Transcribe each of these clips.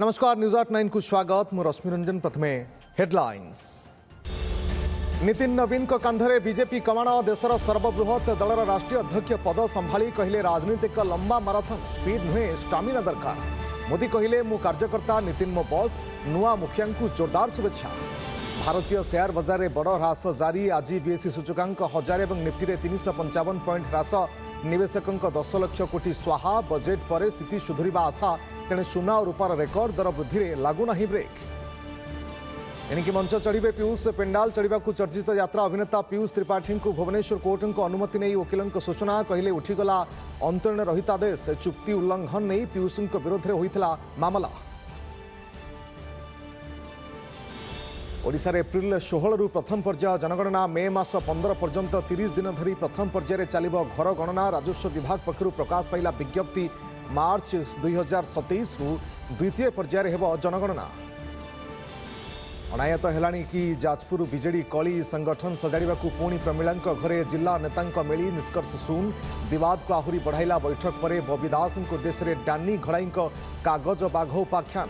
नमस्कार न्यूज 8 को स्वागत मु रश्मि रंजन। प्रथमे हेडलाइंस। नितिन नवीन को कांधरे बीजेपी कमान देशर सर्वबृहत दलर राष्ट्रीय अध्यक्ष पद संभाली कहले राजनीतिक लंबा माराथन स्पीड नुहे स्टामिना दरकार। मोदी कहले मु कार्यकर्ता नितिन मो बॉस नुआ मुखिया को जोरदार शुभेच्छा। भारतीय शेयर बजार में बड़ ह्रास जारी। आज बीएसई सूचकांक 1000 और निफ्टी में 355 पॉइंट ह्रास। निवेशकों 10 लाख कोटी स्वाहा। बजेट पर स्थिति सुधुरिबा आशा। तेणे सुना और रूपार रेकर्ड दर वृद्धि में लागू नहीं ब्रेक। एणिकी मंच चढ़े पीयूष पेंडाल चढ़ा चर्चित यात्रा अभिनेता पीयूष त्रिपाठी को भुवनेश्वर कोर्ट अनुमति नहीं वकिलों सूचना। कहले उठीगला अंतरीण रहितादेश। चुक्ति उल्लंघन नहीं पीयूष विरोध में होता मामला। ओडिशा रे एप्रिल 16 रु प्रथम पर्याय जनगणना। मे मास 15 पर्यंत 30 दिन धरी प्रथम पर्याय चलिब घर गणना। राजस्व विभाग पक्षरु प्रकाश पाइला विज्ञप्ति। मार्च 2027 रु द्वितीय पर्याय हेब जनगणना। अनायत हेलानी कि जाजपुर बीजेडी कली संगठन सजाड़ा पुणी प्रमिला घरे जिला नेता मिली निष्कर्ष शून। विवाद को आहुरी बढ़ाइला बैठक पर बबी दास देश में डानी घड़ाई कागज बाघ उपाख्यान।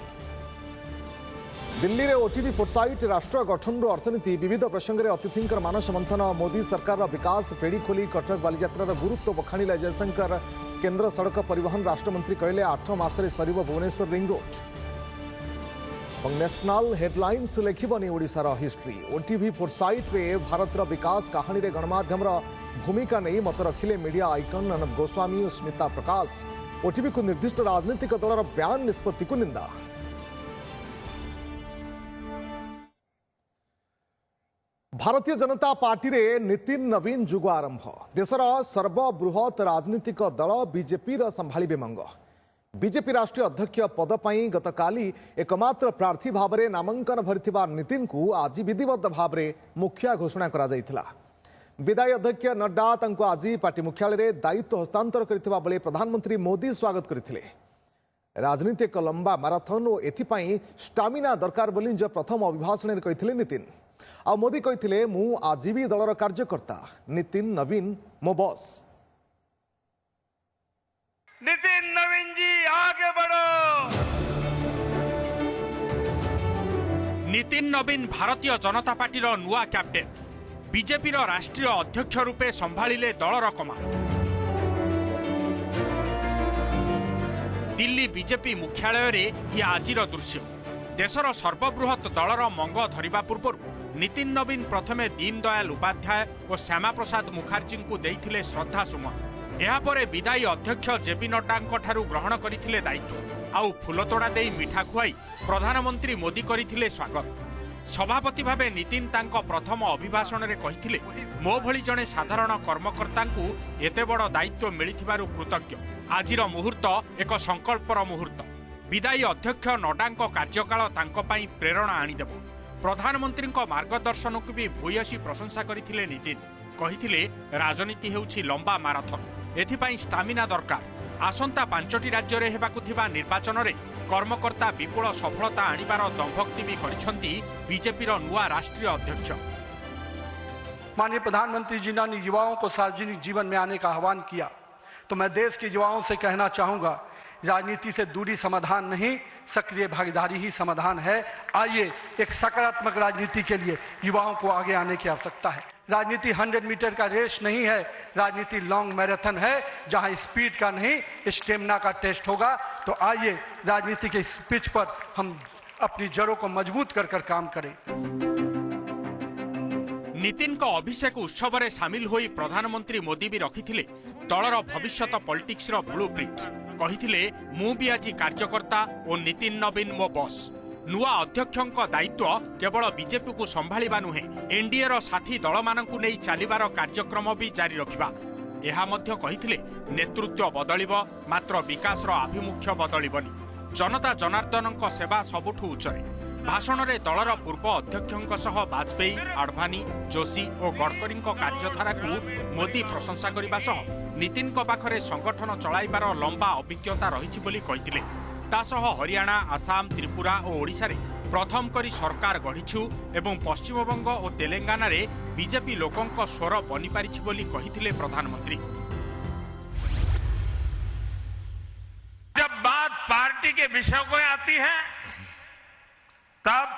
दिल्ली में ओटीवी फोर्साइट राष्ट्र गठन अर्थनीति विविध प्रसंग में अतिथि मानस मंथन। मोदी सरकार विकास फेड़ी खोली कटक बालीयात्रार गुरुत्व बखाणिले जयशंकर। केंद्र सड़क परिवहन राष्ट्रमंत्री कहले 8 मासरे सरिब Bhubaneswar ring road. National headlines लेखिबनी ओडिशार हिस्ट्री। ओटीवी फोर्साइट रे भारतर विकास कहानी रे गणमाध्यम भूमिका नहीं मत रखिले मीडिया आइकन अर्णब गोस्वामी और स्मिता प्रकाश। ओटीवी को निर्दिष्ट राजनीतिक दलर बयान निष्पत्ति को निंदा। भारतीय जनता पार्टी रे नितिन नवीन जुग आरंभ। देशर सर्वबृहत राजनीतिक दल बीजेपी संभाळिबे मंग। बीजेपी राष्ट्रीय अध्यक्ष पद पर गतकाली एकमात्र प्रार्थी भाव में नामांकन भरिथिबा नितिन को आज विधिवत भाव में मुखिया घोषणा करा जायथिला। विदायी अध्यक्ष नड्डा तांको आज पार्टी मुख्यालय में दायित्व हस्तांतर करथिबा बेले प्रधानमंत्री मोदी स्वागत करथिले। राजनीति एक लंबा माराथन और एथिपाई स्टामिना दरकार बोली निज प्रथम अभिभाषण में कहिथिले नितिन। आ मोदी कहिथिले मु आजीवी दलर कार्यकर्ता नितिन नवीन मो बॉस। नितिन नवीन जी आगे बढ़ो। नितिन नवीन भारतीय जनता पार्टी नुआ कैप्टेन। बीजेपी राष्ट्रीय अध्यक्ष रूपे संभाळिले दलर कमान। दिल्ली बीजेपी मुख्यालय रे ये आजिर दृश्य। देशर सर्वबृहत दलर मंग धरिबा पूर्व नितिन नवीन प्रथमे दीन दयाल उपाध्याय और श्यामा प्रसाद मुखर्जी को देइथिले श्रद्धा सुमन। यापर विदायी अध्यक्ष जेपी नड्डा ग्रहण करथिले दायित्व। आउ फुलतोड़ा देई मिठा खुआई प्रधानमंत्री मोदी करथिले स्वागत। सभापति भावे नितिन तांको प्रथम अभिभाषण रे कहिथिले मो भली जणे साधारण कर्मकर्ता को एते बड़ दायित्व मिलिथिबारु कृतज्ञ। आजिर मुहूर्त एक संकल्पर मुहूर्त। विदायी अध्यक्ष नड्डांको कार्यकाल तांको पई प्रेरणा आनिदेबो। प्रधानमंत्री मार्गदर्शन को भी भूयसी प्रशंसा करथिले नितिन। कहिथिले राजनीति हेउछि लंबा माराथन। एथिपाई स्टामिना दरकार। आसंता 5टी राज्य रे हेबाकु थिबा निर्वाचन रे कर्मकर्ता विपुल सफलता आनिबार दंभक्ति भी करिसंती बीजेपी नुआ राष्ट्रीय अध्यक्ष। माननीय प्रधानमंत्री जी ने युवाओं को सार्वजनिक जीवन में आने का आह्वान किया, तो मैं देश के युवाओं से कहना चाहूंगा, राजनीति से दूरी समाधान नहीं, सक्रिय भागीदारी ही समाधान है। आइए एक सकारात्मक राजनीति के लिए युवाओं को आगे आने की आवश्यकता है। राजनीति 100 मीटर का रेस नहीं है, राजनीति लॉन्ग मैराथन है, जहां स्पीड का नहीं स्टेमिना का टेस्ट होगा। तो आइए राजनीति के इस पिच पर हम अपनी जड़ों को मजबूत कर काम करें। नितिन को अभिषेक उत्सव में सामिल होई प्रधानमंत्री मोदी भी रखिथिले दलर भविष्यत पॉलिटिक्स रो ब्लूप्रिंट। कहिथिले मु भी आज कार्यकर्ता और नितिन नवीन मो बॉस। नुआ अध्यक्षों दायित्व केवल बीजेपी को संभाळिबा नुहे, एनडीए रो साथी दल मानकु नै चालिबार कार्यक्रम भी जारी रखिबा। एहा मध्य कहिथिले नेतृत्व बदलिबो, मात्र विकास रो आभिमुख्य बदलिबनी। जनता जनार्दनक सेवा सबुठु उच्चरे। भाषण में दलर पूर्व अध्यक्षों सह वाजपेयी, आडवाणी, जोशी और गडकरी कार्यधारा को मोदी प्रशंसा करने सह नितिन पाखरे संगठन चलाइबार लंबा अभिज्ञता रही बोली कहिथिले। तासह हरियाणा, आसाम, त्रिपुरा और ओडिशा रे प्रथम करी सरकार गढ़ीछु एवं पश्चिमबंग और तेलंगाना रे बीजेपी लोकों स्वर बनी पारिछि बोली कहिथिले प्रधानमंत्री। जब बात पार्टी के विषय को आती है तब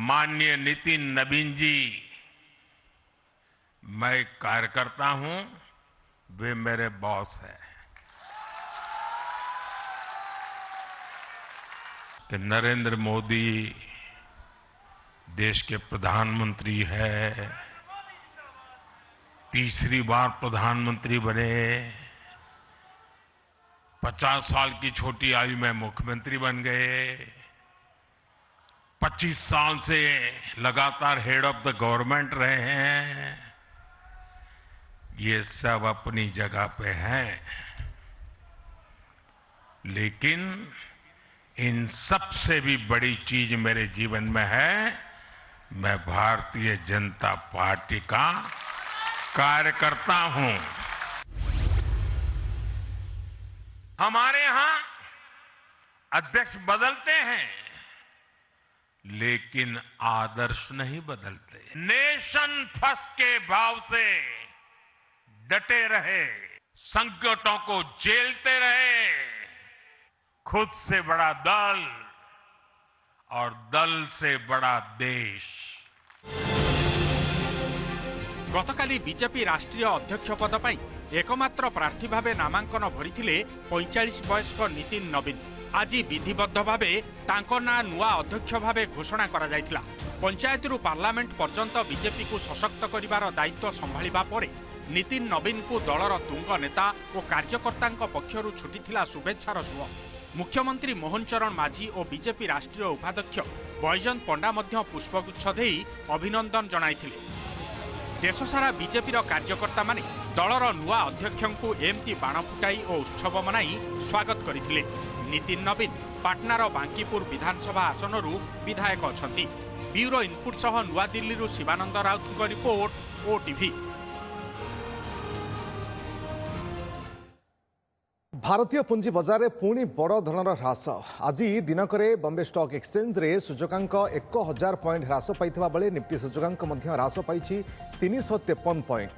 माननीय नितिन नवीन जी, मैं कार्यकर्ता हूं, वे मेरे बॉस हैं। कि नरेंद्र मोदी देश के प्रधानमंत्री है, तीसरी बार प्रधानमंत्री बने, 50 साल की छोटी आयु में मुख्यमंत्री बन गए, 25 साल से लगातार हेड ऑफ द गवर्नमेंट रहे हैं। ये सब अपनी जगह पे हैं, लेकिन इन सबसे भी बड़ी चीज मेरे जीवन में है, मैं भारतीय जनता पार्टी का कार्यकर्ता हूं। हमारे यहां अध्यक्ष बदलते हैं, लेकिन आदर्श नहीं बदलते। नेशन फर्स्ट के भाव से डटे रहे, संकटों को झेलते रहे, खुद से बड़ा दल और दल से बड़ा देश। गतकाली बीजेपी राष्ट्रीय अध्यक्ष पद पर एकमात्र प्रार्थी भावे नामांकन भरिथिले 45 वयस्क नितिन नवीन। आज विधिबद्ध भावे तांको ना नुआ अध्यक्ष भावे घोषणा करा जायतिला। पंचायतरू पार्लियामेंट पर्यंत बीजेपी को सशक्त करिवार दायित्व संभाळिबा परे नितिन नवीन को दलर तुंग नेता और कार्यकर्तांक पक्षरु छुटिथिला शुभेच्छार सुଅ। मुख्यमंत्री मोहन चरण माझी और बीजेपी राष्ट्रीय उपाध्यक्ष बैजयंत पंडा मध्य पुष्पगुच्छ देई अभिनंदन जणाइथिले। देश सारा बीजेपी कार्यकर्ता माने दलर नुआ अध्यक्षों को एमती बाण फुटाई और उत्सव मनाई स्वागत करथिले। नितिन नवीन पाटनार बांकीपुर विधानसभा आसनरू विधायक अछंती। ब्यूरो इनपुट सह नुआ दिल्ली शिवानंद राउत रिपोर्ट ओटीवी। भारतीय पुंजी बजार में पुणी बड़ धरण ह्रास। आज दिनक बॉम्बे स्टॉक एक्सचेंज रे सूचकांक 1000 पॉइंट ह्रास पाइथिबा बेले निफ्टी सूचकांक मध्य ह्रास पाइछि 353 पॉइंट,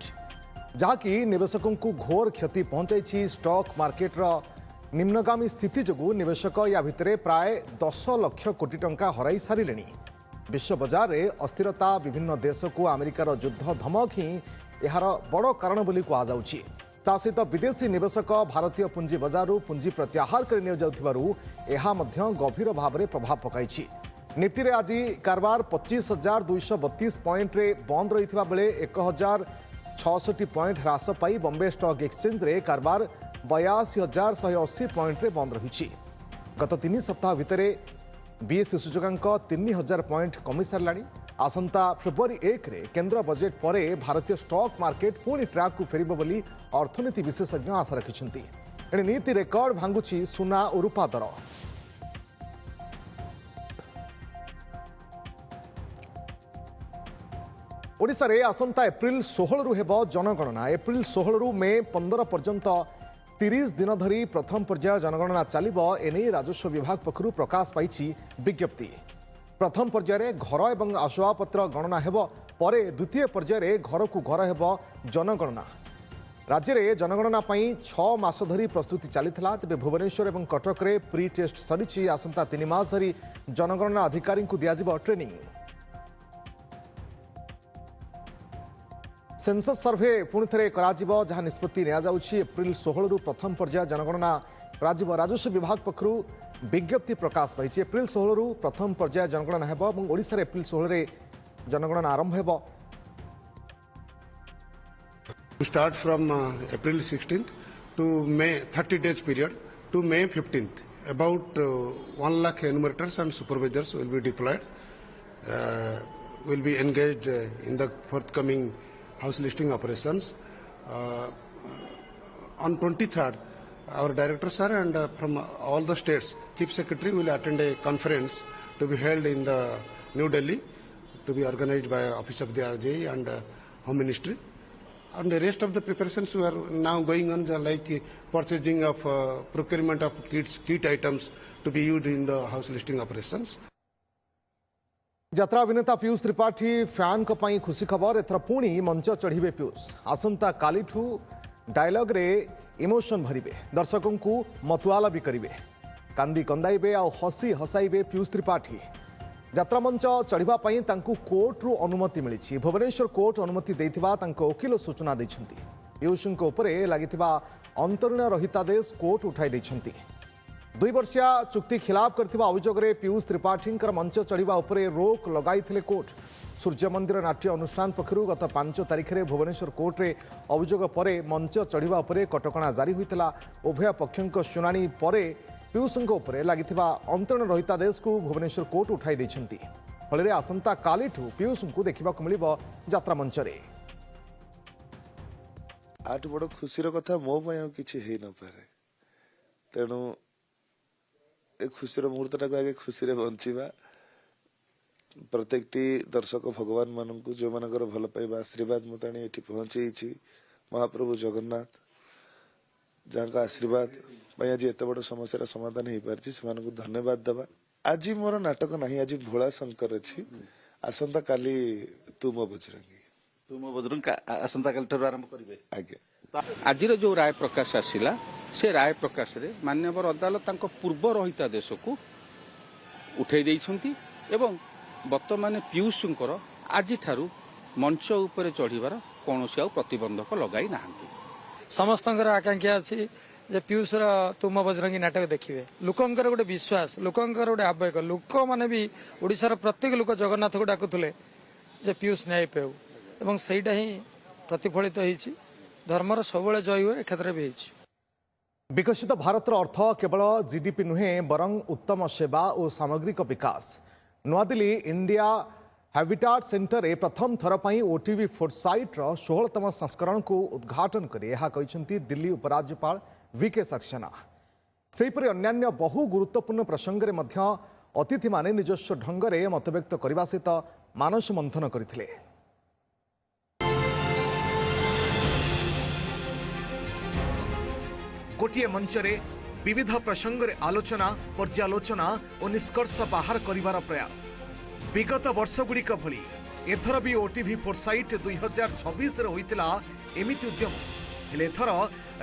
जहाँकि निवेशकों को घोर क्षति पहुंचाई। स्टॉक मार्केट निम्नगामी स्थिति जोगु निवेशक या भितर प्राय 10 लाख कोटी टंका हराई सारे। विश्व बजार में अस्थिरता, विभिन्न देश को अमेरिकार युद्ध धमक ही यार बड़ कारण बोली कहुछि। ता सहित विदेशी निवेशक भारतीय पुंजी बजारू पुंजी प्रत्याहार कर गभीर भाव में प्रभाव पकाई। निफ्टी रे आज कारबार 25,232 पॉइंट रे बंद रही बेले 1,066 पॉइंट ह्रास पाई बॉम्बे स्टॉक एक्सचेंज रे कारबार 82,180 पॉइंट रे बंद रही। गत 3 सप्ताह भितर बीएसई सूचकांक 3,000 पॉइंट कमी सारा। आसंता फेब्रुआरी 1 रे केंद्र बजेट परे भारतीय स्टॉक मार्केट पुणी ट्रैक को फेरिबो बोली अर्थनीति विशेषज्ञ आशा रखिछन्ति। एणे नीति रेकर्ड भांगुछि सुना और रूपा दर। ओडिशा रे आसंता एप्रिल 16 रु हेबो जनगणना। एप्रिल 16 रु मे 15 पर्यंत 30 दिन धरी प्रथम पर्याय जनगणना चलिबो। एने राजस्व विभाग पक्षरु प्रकाश पाइछि विज्ञप्ति। प्रथम पर्याय घर एवं आसवाबपत्र गणना हेबो, परे द्वितीय पर्याय घर को घर हेबो जनगणना। राज्य में जनगणना पई 6 मास धरी प्रस्तुति चलीथिला। तेबे भुवनेश्वर एवं कटक रे प्री टेस्ट सरीछि। आसंता 3 मास धरी जनगणना अधिकारी को दियाजिबो ट्रेनिंग। सेंसस सर्वे पुणी थे कराजिबो, जहां निष्पत्ति निया जाउछि। एप्रिल 16 रु प्रथम पर्याय जनगणना कराजिबो। राजस्व विभाग पक्षरु विज्ञप्ति प्रकाश पाई। एप्रिल 16 रु प्रथम पर्याय जनगणना हेबो और ओडिशा रे एप्रिल 16 रे जनगणना आरंभ हेबो। To start from April 16th to May 30 days period to May 15th, about 1 lakh enumerators and supervisors will be deployed, will be engaged in the forthcoming house listing operations. On 23rd, our director sir and from all the states, chief secretary will attend a conference to be held in the New Delhi, to be organized by Office of the RJ and Home Ministry. And the rest of the preparations were now going on, like purchasing of procurement of kit items to be used in the house listing operations. यात्रा अभिनेता Piyush Tripathi fan को पाई खुशी खबर। एथर पुणी मंच चढ़िबे Piyush. आसंता कालीठू dialogue रे emotion भरिबे, दर्शकों को मतुआला भी करिवे। कांदी कंदाइबे आ हसी हसाइबे पीयूष त्रिपाठी यात्रा मंच चढ़ा कोर्टरू अनुमति मिली भुवनेश्वर कोर्ट अनुमति देथिबा तांको वकील सूचना दैछंती पीयूष लगी अंतरीण रहितादेश कोर्ट उठाई दैछंती 2 वर्षिया चुक्ति खिलाफ करथिबा अभियोगरे पीयूष त्रिपाठी मंच चढ़ा रोक लगाई कोर्ट सूर्य मंदिर नाट्य अनुष्ठान पक्षरु गत 5 तारिख में भुवनेश्वर कोर्टे अभियोग पर मंच चढ़ा कटकणा जारी होता उभय पक्षों शुणाणी पर पीयूष लगी अंतरीण रहितादेश को भुवनेश्वर कोर्ट उठाई दैछंती फल आसंता कालीठू पीयूष को देखा मिल यात्रा मंच रे आठ बड़ खुशी कथा मो किसी है न पारे तेणु ए खुशी मुहूर्त आगे खुशी बंचा प्रत्येक दर्शक भगवान मान जो मान भल पाइबा आशीर्वाद मुझे ये पहुंचे महाप्रभु जगन्नाथ जहाँ आशीर्वाद आज एत बड़ समस्या समाधान हो पार्टी से धन्यवाद देवा आज मोर नाटक ना आज भोला शंकर अच्छी आसंता काली तू मो बजरंगी आसंता काली आरंभ करेंगे आज्ञा आज जो राय प्रकाश आसला से राय प्रकाश रे मान्यवर अदालत पूर्व रहितादेश को उठाई देइछंती एवं वर्तमान पीयूष आज मंच उपर चढ़ीबार कौन प्रतिबंधक लगाई ना समस्त आकांक्षा अच्छी पीयूष तुम बजरंगी नाटक देखिए लोकंर गोटे विश्वास लोकंर गोटे आवेग लोक मैंने भी ओडिशार प्रत्येक लोक जगन्नाथ को डाकुले पीयूष न्याय पाऊ एवं सहीटा ही प्रतिफलित होती धर्मर सब जय हुए क्षेत्र भी होती विकसित भारतर अर्थ केवल जीडीपी नुहे बरं उत्तम सेवा और सामग्रिक विकास नुआदिल्ली इंडिया हैबिटाट सेंटर ए प्रथम थर पर ओटीवी फोरसाइट 16तम संस्करण को उद्घाटन कर दिल्ली उपराज्यपाल वीके सक्सेना सेहीपरि अन्यान्य बहु गुरुत्वपूर्ण प्रसंग में अतिथि माने निजस्व ढंग से मतव्यक्त करने सहित मानस मंथन करथिले। गोटे मंचरे विविध प्रसंग में आलोचना पर्यालोचना और निष्कर्ष बाहर करिवार प्रयास विगत वर्षगुड़िक भली एथर भी ओटीवी फोरसाइट 2026 होइतिला एमिति उद्यम हेले एथर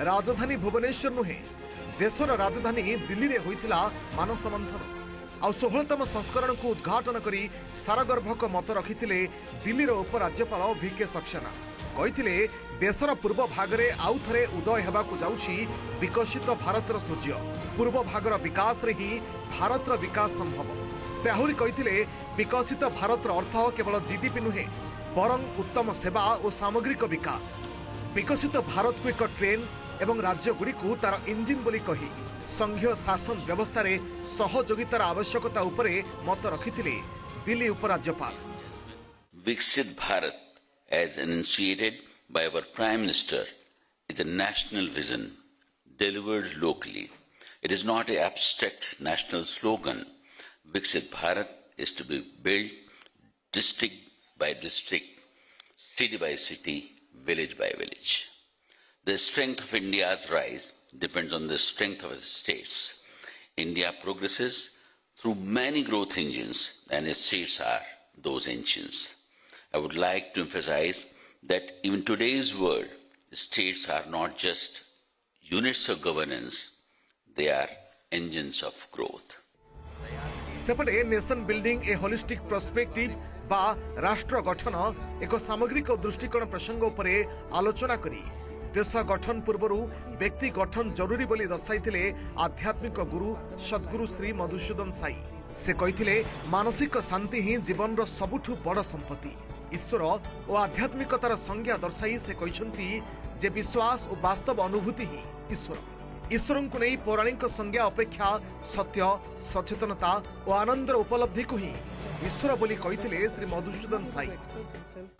राजधानी भुवनेश्वर नुहे देशर राजधानी दिल्ली रे होइतिला मानस मंथन आ 16तम संस्करण को उद्घाटन करी सारगर्भक मत रखिथिले दिल्लीर उपराज्यपाल वीके सक्सेना कहिथिले देशर पूर्व भागरे आउ थरे उदय हेबाकु जाउछि विकसित भारतर सूर्य पूर्व भागर विकास रे ही भारतर विकास संभव से आहुरी कहिथिले विकसित भारतर अर्थ केवल जीडीपी नुहे बरं उत्तम सेवा और सामग्रिक विकास विकसित भारत को एक ट्रेन एवं राज्यगुड़ी को तार इंजिन बोली कही संघीय शासन व्यवस्था रे सहयोगितार आवश्यकता उपरे मत रखिथिले दिल्ली उपराज्यपाल। विकसित Bharat as enunciated by our Prime Minister is a national vision delivered locally. It is not an abstract national slogan. Viksit Bharat is to be built district by district, city by city, village by village. The strength of India's rise depends on the strength of its states. India progresses through many growth engines and its states are those engines. I would like to emphasize that even today's world, states are not just units of governance, they are engines of growth. सेपटे nation building a holistic perspective बा राष्ट्र गठन एक सामग्रिक दृष्टिकोण प्रसंग उपरे आलोचना करी देश गठन पूर्व व्यक्ति गठन जरूरी बोली दर्शाइथिले आध्यात्मिक गुरु सद्गुरु श्री मधुसूदन साई से कहिथिले मानसिक शांति ही जीवन रो सबुठु बड़ संपत्ति ईश्वर और आध्यात्मिकतार संज्ञा दर्शाई से कहिसंती जे विश्वास और वास्तव अनुभूति ही ईश्वर को नहीं पौराणिक संज्ञा अपेक्षा सत्य सचेतनता और आनंदर उपलब्धि को ही ईश्वर बोली कहिथिले Shri Madhusudan Sai.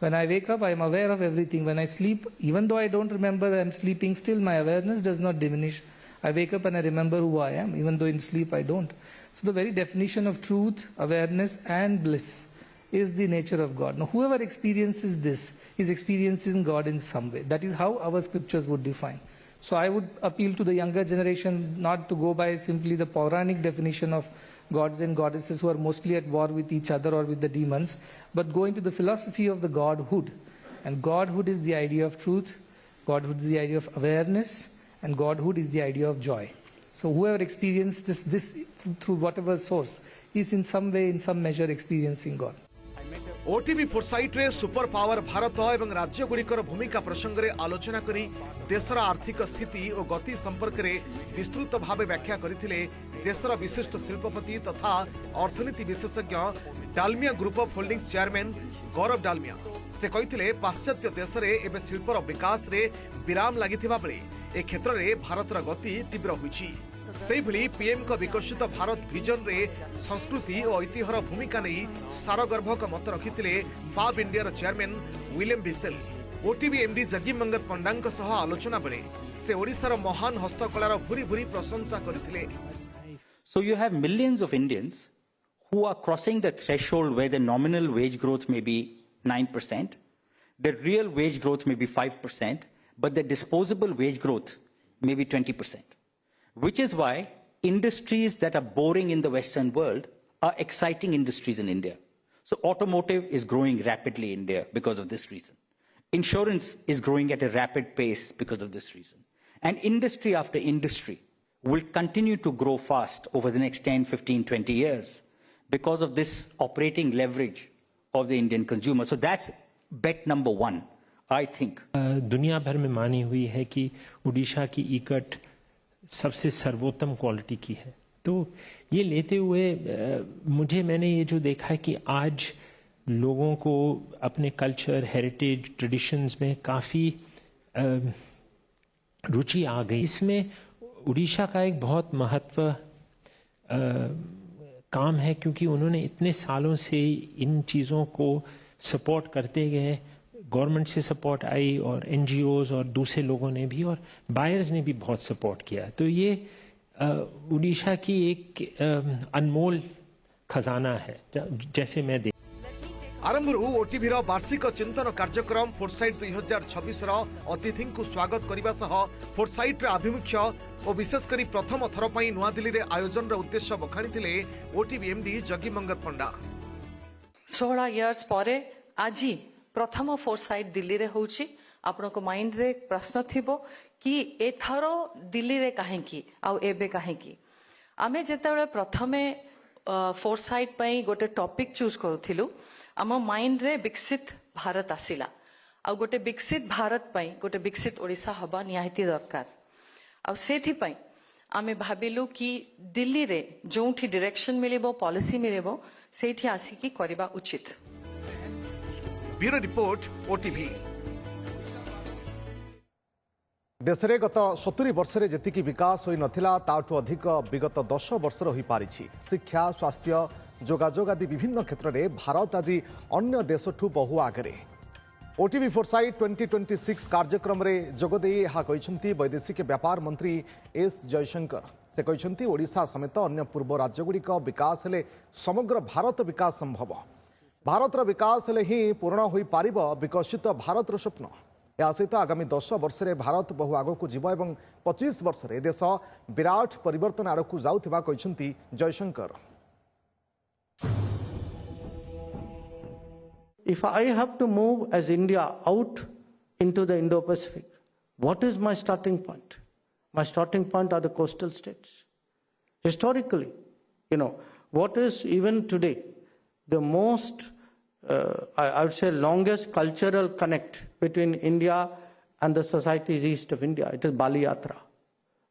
When I wake up, I am aware of everything. When I sleep, even though I don't remember I am sleeping, still my awareness does not diminish. I wake up and I remember who I am, even though in sleep I don't. So the very definition of truth, awareness and bliss is the nature of God. Now whoever experiences this is experiencing God in some way. That is how our scriptures would define. So I would appeal to the younger generation not to go by simply the Puranic definition of gods and goddesses who are mostly at war with each other or with the demons, but go into the philosophy of the Godhood. And Godhood is the idea of truth, Godhood is the idea of awareness, and Godhood is the idea of joy. So whoever experienced this through whatever source is in some way, in some measure experiencing God. OTV foresight रे super power Bharat एवं राज्य गुड़िकर भूमिका प्रसंग में आलोचना करी देशर आर्थिक स्थिति और गति संपर्क में विस्तृत भाव व्याख्या करथिले देशर विशिष्ट शिल्पपति तथा अर्थनीति विशेषज्ञ Dalmia group of holdings chairman Gaurav Dalmia. से कहिथिले पाश्चात्य देश रे एबे शिल्पर विकास रे विराम लागिथिबा बेले ए क्षेत्र रे भारतर गति तीव्र होईछि। सेही भली पीएम को विकसित भारत विजन रे संस्कृति और ऐतिह्यर भूमिका नहीं सारगर्भक मत रखिथिले Fabindia chairman William Bissell. OTV MD Jagi Mangat पंडांक सह आलोचना बेले से ओडिशार महान हस्तकलार भूरी भूरी प्रशंसा करथिले। So you have millions of Indians who are crossing the threshold where the nominal wage growth may be 9%, the real wage growth may be 5%, but the disposable wage growth may be 20%. Which is why industries that are boring in the Western world are exciting industries in India. So automotive is growing rapidly in India because of this reason. Insurance is growing at a rapid pace because of this reason. And industry after industry will continue to grow fast over the next 10, 15, 20 years because of this operating leverage of the Indian consumer. So that's bet number one, I think. दुनिया भर में मानी हुई है कि उड़ीसा की ईकट सबसे सर्वोत्तम क्वालिटी की है। तो ये लेते हुए मैंने ये जो देखा है कि आज लोगों को अपने कल्चर, हेरिटेज, ट्रेडिशंस में काफ़ी रुचि आ गई। इसमें उड़ीसा का एक बहुत महत्व काम है क्योंकि उन्होंने इतने सालों से इन चीज़ों को सपोर्ट करते गए। गवर्नमेंट से सपोर्ट आई और एनजीओज और दूसरे लोगों ने भी और बायर्स ने भी बहुत सपोर्ट किया। तो ये उड़ीसा की एक अनमोल खजाना है जैसे मैं देख। आरंभ ओटीवी वार्षिक चिंतन कार्यक्रम फोरसाइट 2026 अतिथि को स्वागत करने सह फोरसाइट आभिमुख्य और विशेषकर प्रथम थर पर नुआदिल्ली रे आयोजन उद्देश्य बखाणी ओटीवी एमडी जगी मंगत पंडा। 16 इयर्स पर आज प्रथम फोरसाइट दिल्ली रे होउची। आपन को माइंड रे प्रश्न थिबो कि एथर दिल्ली रे काहेकी आ एबे काहेकी। आमे जेतेबेले प्रथमे फोरसाइट पई गोटे टॉपिक चूज करथिलु आम माइंड रे विकसित भारत आसिला आ गोटे विकसित भारत पई गोटे विकसित ओडिशा हबा निहायती दरकार। आ सेथि पई आमे भाबिलु कि दिल्ली रे जोंठी डायरेक्शन मिलिबो पॉलिसी मिलिबो सेठी आसिकी करबा उचित। Bureau report OTV. देश में गत 70 वर्ष में जी विकास हो नथिला ताठू अधिक विगत 10 वर्ष हो पारिछि। शिक्षा, स्वास्थ्य, जोगाजोग आदि विभिन्न क्षेत्र में भारत आज अन्य देशठू बहु आगे। ओटीवी फोरसाइट 2026 कार्यक्रम में जोगदे यह कहते वैदेशिक व्यापार मंत्री एस जयशंकर। से कहते ओडिशा समेत अन्य पूर्व राज्यगुड़िक विकास हेले समग्र भारत विकास संभव। भारतर विकास हेले ही पूर्ण हो पार विकसित भारतर स्वप्न। या सहित आगामी 10 वर्ष में भारत बहु आगक जीव और 25 वर्ष में देश विराट परिवर्तन आड़क जाउथिबा कहते Jaishankar. If I have to move as India out into the Indo-Pacific, what is my starting point? My starting point are the coastal states. Historically, what is even today the most, I would say, longest cultural connect between India and the societies east of India? It is Bali Yatra.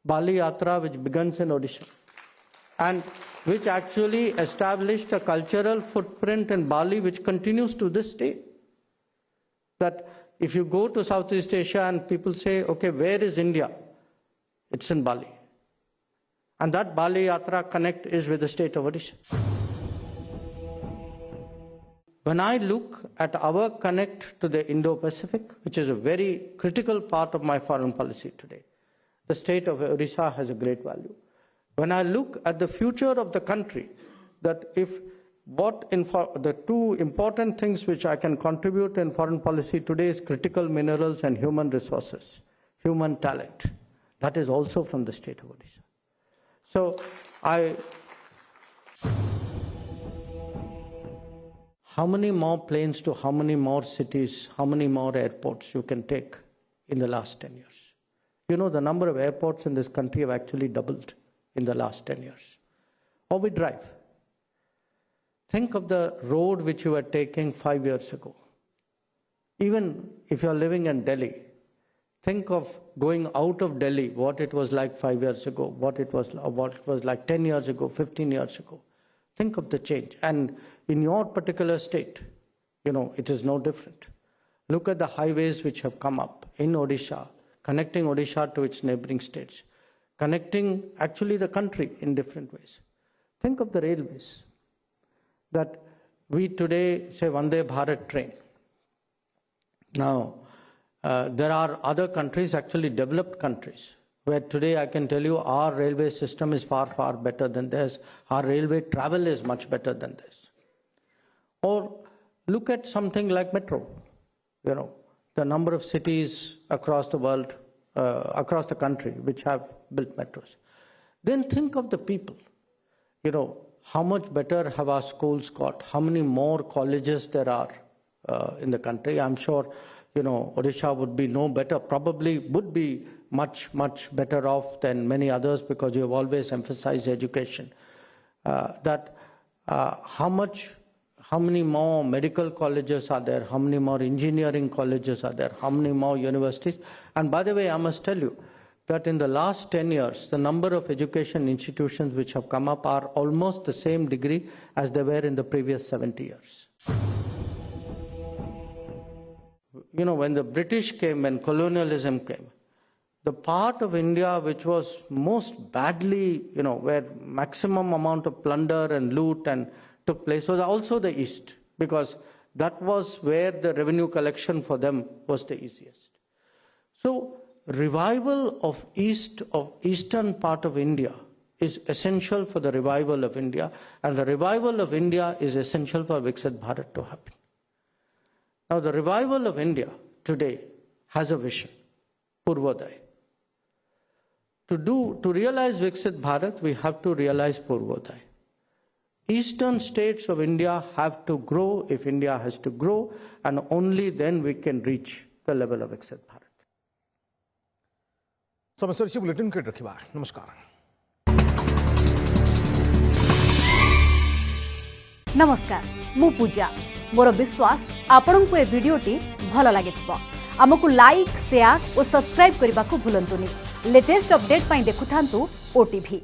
Bali Yatra, which begins in Odisha, and which actually established a cultural footprint in Bali, which continues to this day. That if you go to Southeast Asia and people say, okay, where is India? It's in Bali. And that Bali Yatra connect is with the state of Odisha. When I look at our connect to the Indo-Pacific, which is a very critical part of my foreign policy today, the state of Odisha has a great value. When I look at the future of the country, that if the two important things which I can contribute in foreign policy today is critical minerals and human resources, human talent. That is also from the state of Odisha. So how many more planes to how many more cities, how many more airports you can take in the last 10 years? The number of airports in this country have actually doubled in the last 10 years. Or we drive. Think of the road which you were taking 5 years ago. Even if you're living in Delhi, think of going out of Delhi, what it was like 5 years ago, what it was like 10 years ago, 15 years ago. Think of the change. And in your particular state, it is no different. Look at the highways which have come up in Odisha, connecting Odisha to its neighboring states, connecting actually the country in different ways. Think of the railways that we today say Vande Bharat train. Now, there are other countries, actually developed countries, where today I can tell you our railway system is far, far better than theirs. Our railway travel is much better than theirs. Or look at something like metro. The number of cities across the world, across the country, which have built metros. Then think of the people. How much better have our schools got? How many more colleges there are in the country? I'm sure, Odisha would be no better, probably would be much, much better off than many others because you have always emphasized education. How many more medical colleges are there? How many more engineering colleges are there? How many more universities? And by the way, I must tell you that in the last 10 years, the number of education institutions which have come up are almost the same degree as they were in the previous 70 years. When the British came, when colonialism came, the part of India which was most badly, where maximum amount of plunder and loot and took place was also the East, because that was where the revenue collection for them was the easiest. So revival of eastern part of India is essential for the revival of India, and the revival of India is essential for Viksit Bharat to happen. Now the revival of India today has a vision, Purvodaya. To realize Viksit Bharat, we have to realize Purvodaya. Eastern states of India have to grow if India has to grow, and only then we can reach the level of Viksit Bharat. समस्या bulletin के रखिबा नमस्कार नमस्कार मु पूजा मोर विश्वास आपन को ए वीडियोटी भल लागिथिबो हमकु like share और सब्सक्राइब करबा को भूलंतुनी लेटेस्ट अपडेट पई देखुथांतु ओटीवी।